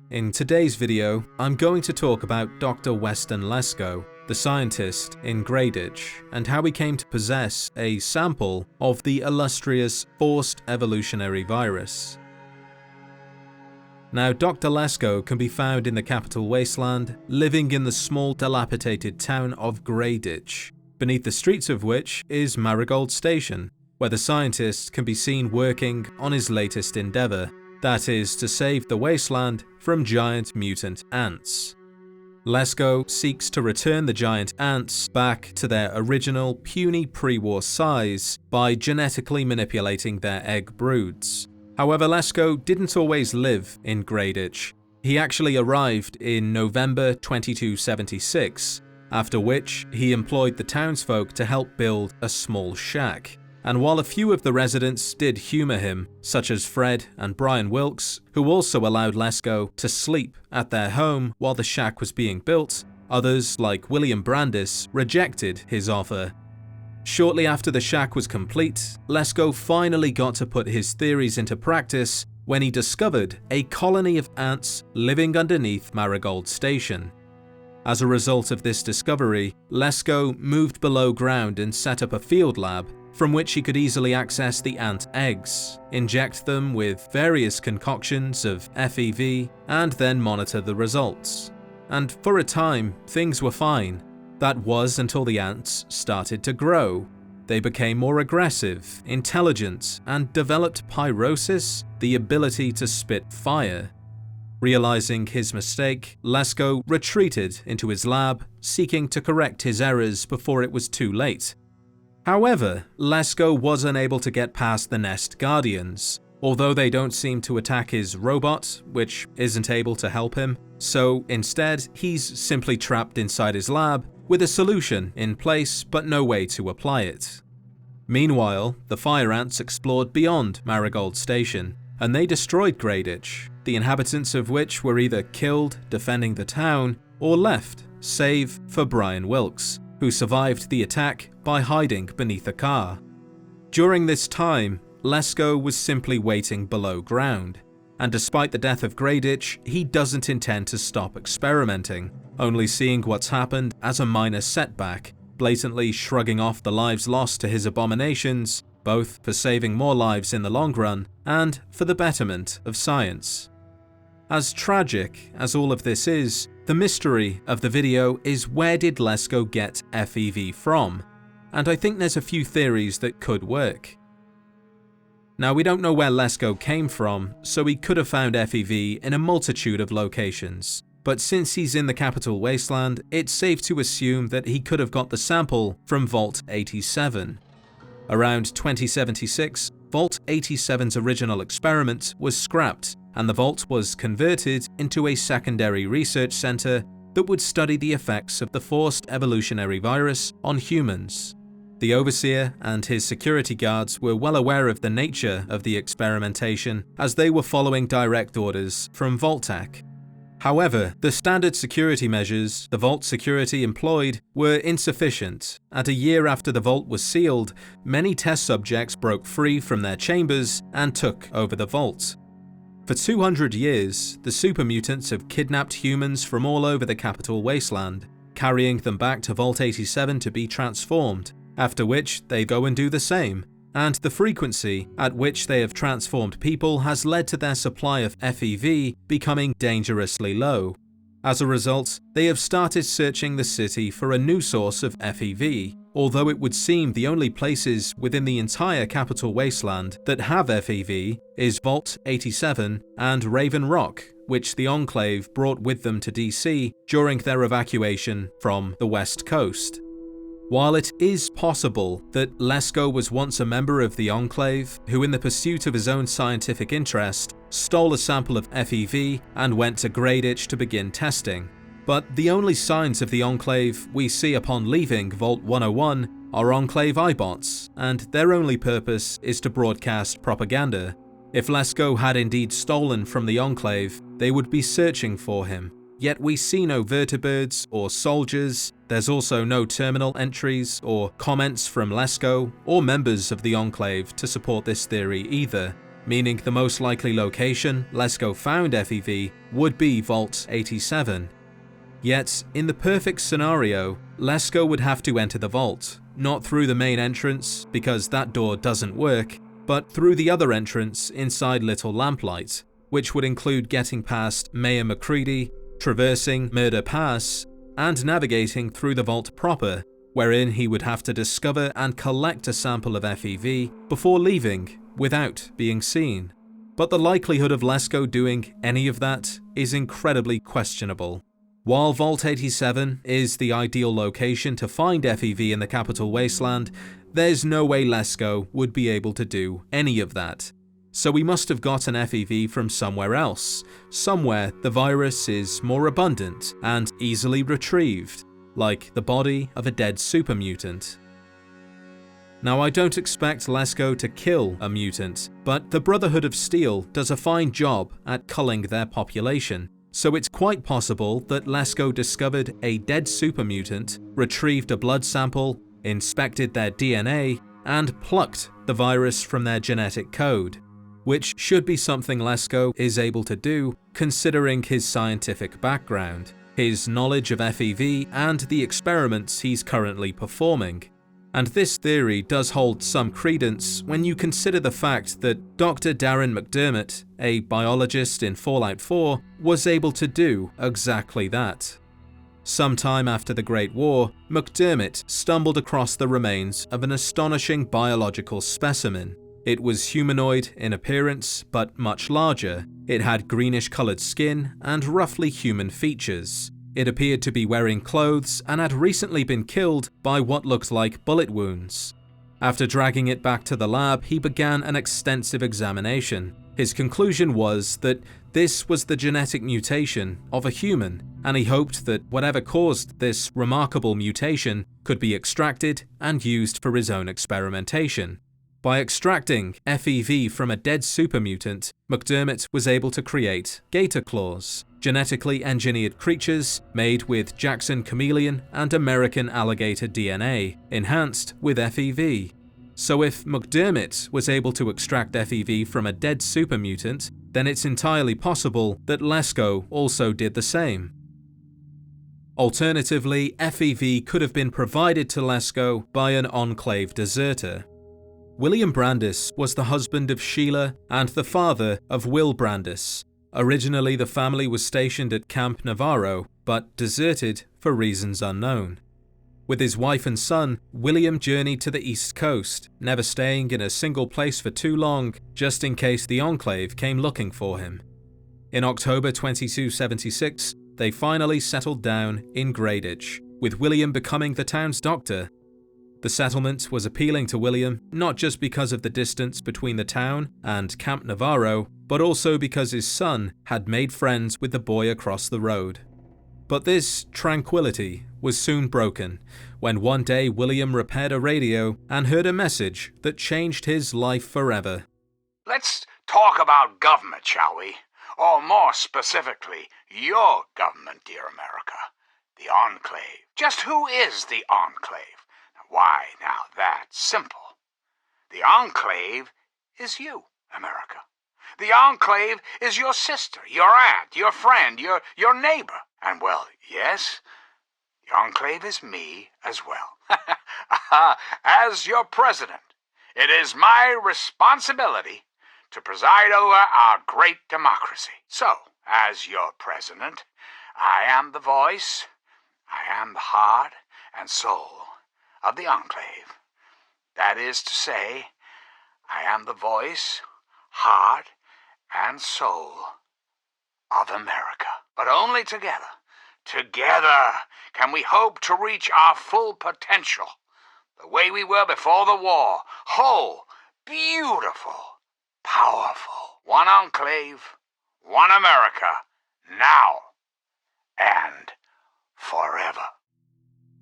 In today's video, I'm going to talk about Dr. Weston Lesko, the scientist in Grayditch, and how he came to possess a sample of the illustrious Forced Evolutionary Virus. Now, Dr. Lesko can be found in the Capital Wasteland, living in the small dilapidated town of Grayditch, beneath the streets of which is Marigold Station, where the scientist can be seen working on his latest endeavour, that is to save the wasteland from giant mutant ants. Lesco seeks to return the giant ants back to their original puny pre-war size by genetically manipulating their egg broods. However, Lesko didn't always live in Grayditch. He actually arrived in November 2276, after which he employed the townsfolk to help build a small shack. And while a few of the residents did humour him, such as Fred and Bryan Wilks, who also allowed Lesko to sleep at their home while the shack was being built, others, like William Brandice, rejected his offer. Shortly after the shack was complete, Lesko finally got to put his theories into practice when he discovered a colony of ants living underneath Marigold Station. As a result of this discovery, Lesko moved below ground and set up a field lab from which he could easily access the ant eggs, inject them with various concoctions of FEV, and then monitor the results. And for a time, things were fine. That was until the ants started to grow. They became more aggressive, intelligent, and developed pyrosis, the ability to spit fire. Realizing his mistake, Lesko retreated into his lab, seeking to correct his errors before it was too late. However, Lesko was unable to get past the Nest Guardians, although they don't seem to attack his robot, which isn't able to help him, so instead he's simply trapped inside his lab with a solution in place but no way to apply it. Meanwhile, the fire ants explored beyond Marigold Station, and they destroyed Grayditch, the inhabitants of which were either killed defending the town or left, save for Bryan Wilks, who survived the attack by hiding beneath a car. During this time, Lesko was simply waiting below ground, and despite the death of Grayditch, he doesn't intend to stop experimenting, only seeing what's happened as a minor setback, blatantly shrugging off the lives lost to his abominations, both for saving more lives in the long run and for the betterment of science. As tragic as all of this is, the mystery of the video is where did Lesko get FEV from? And I think there's a few theories that could work. Now, we don't know where Lesko came from, so he could have found FEV in a multitude of locations. But since he's in the Capital Wasteland, it's safe to assume that he could have got the sample from Vault 87. Around 2076, Vault 87's original experiment was scrapped, and the vault was converted into a secondary research center that would study the effects of the Forced Evolutionary Virus on humans. The overseer and his security guards were well aware of the nature of the experimentation, as they were following direct orders from Vault-Tec. However, the standard security measures the Vault security employed were insufficient, and a year after the vault was sealed, many test subjects broke free from their chambers and took over the vault. For 200 years, the super mutants have kidnapped humans from all over the Capital Wasteland, carrying them back to Vault 87 to be transformed, after which they go and do the same, and the frequency at which they have transformed people has led to their supply of FEV becoming dangerously low. As a result, they have started searching the city for a new source of FEV, although it would seem the only places within the entire Capital Wasteland that have FEV is Vault 87 and Raven Rock, which the Enclave brought with them to DC during their evacuation from the West Coast. While it is possible that Lesko was once a member of the Enclave, who in the pursuit of his own scientific interest, stole a sample of FEV and went to Grayditch to begin testing, but the only signs of the Enclave we see upon leaving Vault 101 are Enclave iBots, and their only purpose is to broadcast propaganda. If Lesko had indeed stolen from the Enclave, they would be searching for him. Yet we see no vertibirds or soldiers. There's also no terminal entries or comments from Lesco or members of the Enclave to support this theory either. meaning the most likely location Lesco found FEV would be Vault 87. Yet, in the perfect scenario, Lesco would have to enter the vault, not through the main entrance because that door doesn't work, but through the other entrance inside Little Lamplight, which would include getting past Mayor McCready, traversing Murder Pass, and navigating through the vault proper, wherein he would have to discover and collect a sample of FEV before leaving without being seen. But the likelihood of Lesco doing any of that is incredibly questionable. While Vault 87 is the ideal location to find FEV in the Capital Wasteland, there's no way Lesco would be able to do any of that. So we must have got an FEV from somewhere else, somewhere the virus is more abundant and easily retrieved, like the body of a dead super mutant. Now, I don't expect Lesco to kill a mutant, but the Brotherhood of Steel does a fine job at culling their population, so it's quite possible that Lesco discovered a dead super mutant, retrieved a blood sample, inspected their DNA, and plucked the virus from their genetic code, which should be something Lesco is able to do considering his scientific background, his knowledge of FEV, and the experiments he's currently performing. And this theory does hold some credence when you consider the fact that Dr. Darren McDermott, a biologist in Fallout 4, was able to do exactly that. Sometime after the Great War, McDermott stumbled across the remains of an astonishing biological specimen. It was humanoid in appearance, but much larger. It had greenish-coloured skin and roughly human features. It appeared to be wearing clothes and had recently been killed by what looked like bullet wounds. After dragging it back to the lab, he began an extensive examination. His conclusion was that this was the genetic mutation of a human, and he hoped that whatever caused this remarkable mutation could be extracted and used for his own experimentation. By extracting FEV from a dead super mutant, McDermott was able to create gator claws, genetically engineered creatures made with Jackson chameleon and American alligator DNA, enhanced with FEV. So if McDermott was able to extract FEV from a dead super mutant, then it's entirely possible that Lesco also did the same. Alternatively, FEV could have been provided to Lesco by an Enclave deserter. William Brandis was the husband of Sheila and the father of Will Brandice. Originally, the family was stationed at Camp Navarro, but deserted for reasons unknown. With his wife and son, William journeyed to the East Coast, never staying in a single place for too long, just in case the Enclave came looking for him. In October 2276, they finally settled down in Grayditch, with William becoming the town's doctor. The settlement was appealing to William, not just because of the distance between the town and Camp Navarro, but also because his son had made friends with the boy across the road. But this tranquility was soon broken when one day William repaired a radio and heard a message that changed his life forever. Let's talk about government, shall we? Or more specifically, your government, dear America. The Enclave. Just who is the Enclave? Why, now that's simple. The Enclave is you, America. The Enclave is your sister, your aunt, your friend, your neighbor. And well, yes, the Enclave is me as well. As your president, it is my responsibility to preside over our great democracy. So, as your president, I am the voice, I am the heart and soul of the Enclave. That is to say, I am the voice, heart, and soul of America. But only together can we hope to reach our full potential, the way we were before the war, whole, beautiful, powerful. One Enclave, one America, now and forever.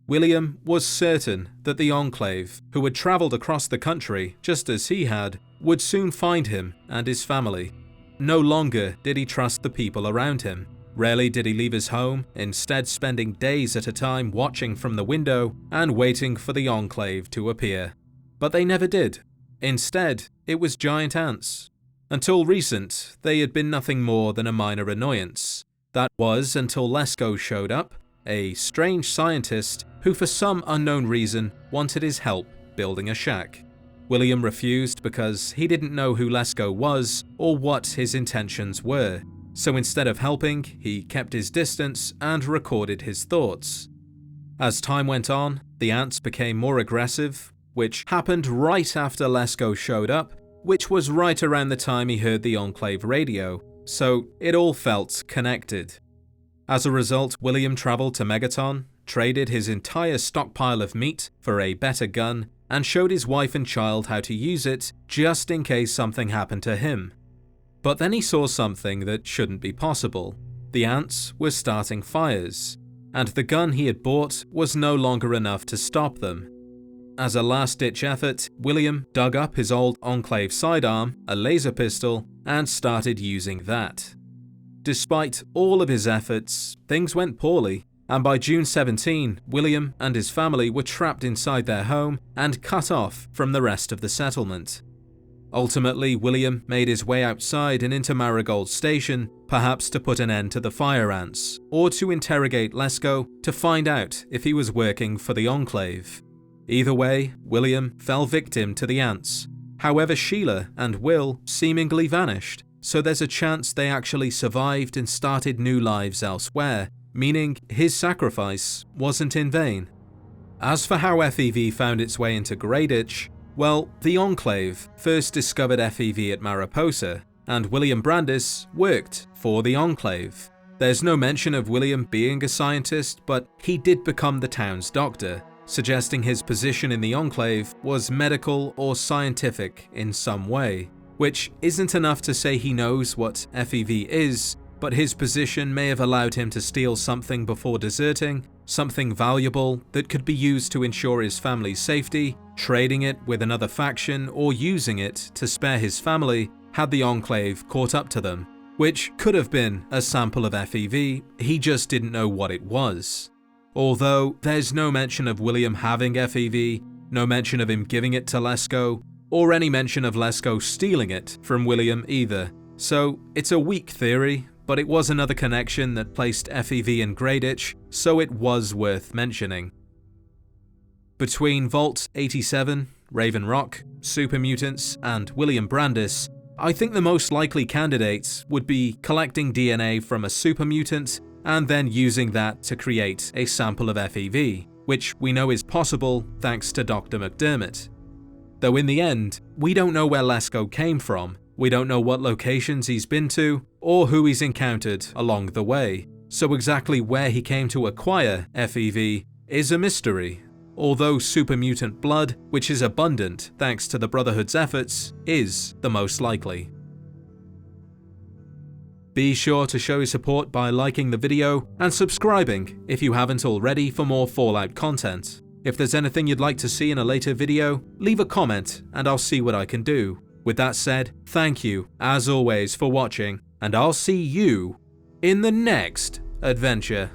William was certain that the Enclave, who had travelled across the country just as he had, would soon find him and his family. No longer did he trust the people around him. Rarely did he leave his home, instead spending days at a time watching from the window and waiting for the Enclave to appear. But they never did. Instead, it was giant ants. Until recent, they had been nothing more than a minor annoyance. That was until Lesco showed up, a strange scientist who for some unknown reason wanted his help building a shack. William refused because he didn't know who Lesco was or what his intentions were, so instead of helping, he kept his distance and recorded his thoughts. As time went on, the ants became more aggressive, which happened right after Lesco showed up, which was right around the time he heard the Enclave radio, so it all felt connected. As a result, William travelled to Megaton, traded his entire stockpile of meat for a better gun, and showed his wife and child how to use it just in case something happened to him. But then he saw something that shouldn't be possible. The ants were starting fires, and the gun he had bought was no longer enough to stop them. As a last-ditch effort, William dug up his old Enclave sidearm, a laser pistol, and started using that. Despite all of his efforts, things went poorly, and by June 17, William and his family were trapped inside their home and cut off from the rest of the settlement. Ultimately, William made his way outside and into Marigold Station, perhaps to put an end to the fire ants, or to interrogate Lesco to find out if he was working for the Enclave. Either way, William fell victim to the ants. However, Sheila and Will seemingly vanished, so there's a chance they actually survived and started new lives elsewhere, meaning his sacrifice wasn't in vain. As for how FEV found its way into Grayditch, well, the Enclave first discovered FEV at Mariposa, and William Brandice worked for the Enclave. There's no mention of William being a scientist, but he did become the town's doctor, suggesting his position in the Enclave was medical or scientific in some way, which isn't enough to say he knows what FEV is, but his position may have allowed him to steal something before deserting, something valuable that could be used to ensure his family's safety, trading it with another faction, or using it to spare his family had the Enclave caught up to them, which could have been a sample of FEV, he just didn't know what it was. Although there's no mention of William having FEV, no mention of him giving it to Lesco, or any mention of Lesco stealing it from William either, so it's a weak theory, but it was another connection that placed FEV in Grayditch, so it was worth mentioning. Between Vault 87, Raven Rock, Super Mutants, and William Brandis, I think the most likely candidates would be collecting DNA from a super mutant and then using that to create a sample of FEV, which we know is possible thanks to Dr. McDermott. Though in the end, we don't know where Lesco came from, we don't know what locations he's been to, or who he's encountered along the way, so exactly where he came to acquire FEV is a mystery, although super mutant blood, which is abundant thanks to the Brotherhood's efforts, is the most likely. Be sure to show your support by liking the video and subscribing if you haven't already for more Fallout content. If there's anything you'd like to see in a later video, leave a comment and I'll see what I can do. With that said, thank you, as always, for watching, and I'll see you in the next adventure.